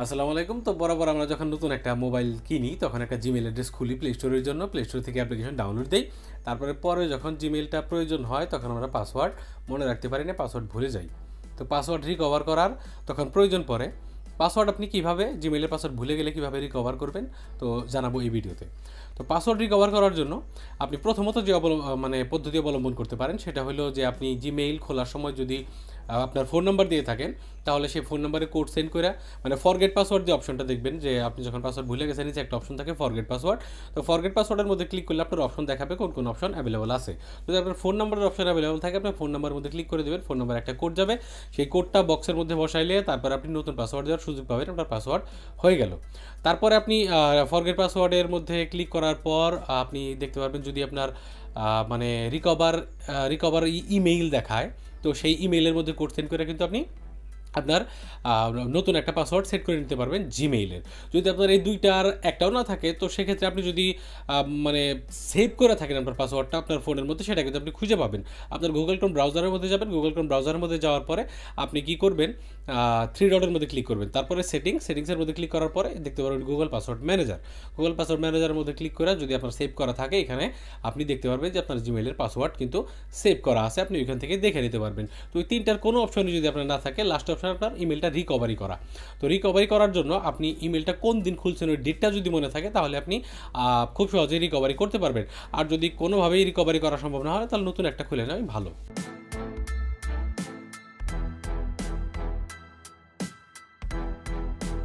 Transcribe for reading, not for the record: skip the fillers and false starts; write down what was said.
আসসালামু আলাইকুম। তো বরাবর আমরা যখন নতুন একটা মোবাইল কিনি তখন একটা জিমেইল অ্যাড্রেস খুলি প্লে স্টোরের জন্য, প্লে স্টোর থেকে অ্যাপ্লিকেশন ডাউনলোড দেই। পরে যখন জিমেইলটা প্রয়োজন হয় তখন আমরা পাসওয়ার্ড মনে রাখতে পারি না, পাসওয়ার্ড ভুলে যাই। তো পাসওয়ার্ড রিকভার করার তখন প্রয়োজন পড়ে। পাসওয়ার্ড আপনি কীভাবে, জিমেইলের পাসওয়ার্ড ভুলে গেলে কীভাবে রিকভার করবেন তো জানাবো এই ভিডিওতে। তো পাসওয়ার্ড রিকভার করার জন্য আপনি প্রথমত যে পদ্ধতি অবলম্বন করতে পারেন সেটা হলো যে আপনি জিমেইল খোলার সময় যদি আপনার ফোন নাম্বার দিয়ে থাকেন তাহলে সেই ফোন নাম্বারে কোড সেন্ড করে ফরগেট পাসওয়ার্ড যে অপশনটা দেখবেন, যে আপনি যখন পাসওয়ার্ড ভুলে গেছেন নিচে একটা অপশন থাকে ফরগেট পাসওয়ার্ড। তো ফরগেট পাসওয়ার্ডের মধ্যে ক্লিক করলে আপনার অপশন দেখাবে কোন কোন অপশন অ্যাভেলেবল আছে। যদি আপনার ফোন নাম্বারের অপশন অ্যাভেলেবল থাকে আপনার ফোন নাম্বারের মধ্যে ক্লিক করে দেবেন, ফোন নাম্বার একটা কোড যাবে, সেই কোডটা বক্সের মধ্যে বসাইলে তারপর আপনি নতুন পাসওয়ার্ড দেওয়ার সুযোগ পাবেন, আপনার পাসওয়ার্ড হয়ে গেল। তারপরে আপনি ফরগেট পাসওয়ার্ডের মধ্যে ক্লিক করার পর আপনি দেখতে পারবেন যদি আপনার রিকভার ইমেইল দেখায়, তো সেই ইমেইলের মধ্যে কোড সেন্ড করে কিন্তু আপনি আপনার নতুন একটা পাসওয়ার্ড সেট করে নিতে পারবেন জিমেইলের। যদি আপনার এই দুইটার একটাও না থাকে তো সেক্ষেত্রে আপনি যদি সেভ করে থাকেন আপনার পাসওয়ার্ডটা আপনার ফোনের মধ্যে, সেটা কিন্তু আপনি খুঁজে পাবেন। আপনার গুগল ক্রোম ব্রাউজারের মধ্যে যাবেন, গুগল ক্রোম ব্রাউজারের মধ্যে যাওয়ার পরে আপনি কি করবেন, থ্রি ডটের মধ্যে ক্লিক করবেন, তারপরে সেটিংসের মধ্যে ক্লিক করার পরে দেখতে পারবেন Google password manager. Google password ম্যানেজারের মধ্যে ক্লিক করে যদি আপনার সেভ করা থাকে এখানে আপনি দেখতে পারবেন যে আপনার জিমেইলের পাসওয়ার্ড কিন্তু সেভ করা আছে, আপনি ওইখান থেকে দেখে নিতে পারবেন। তো ওই তিনটার কোনো অপশনই যদি আপনার না থাকে, লাস্ট অপশন আপনার ইমেলটা রিকভারি করা। তো রিকভারি করার জন্য আপনি ইমেলটা কোন দিন খুলছেন ওই ডেটটা যদি মনে থাকে তাহলে আপনি খুব সহজেই রিকভারি করতে পারবেন। আর যদি কোনোভাবেই রিকভারি করা সম্ভব না হয় তাহলে নতুন একটা খুলে নেওয়াই ভালো।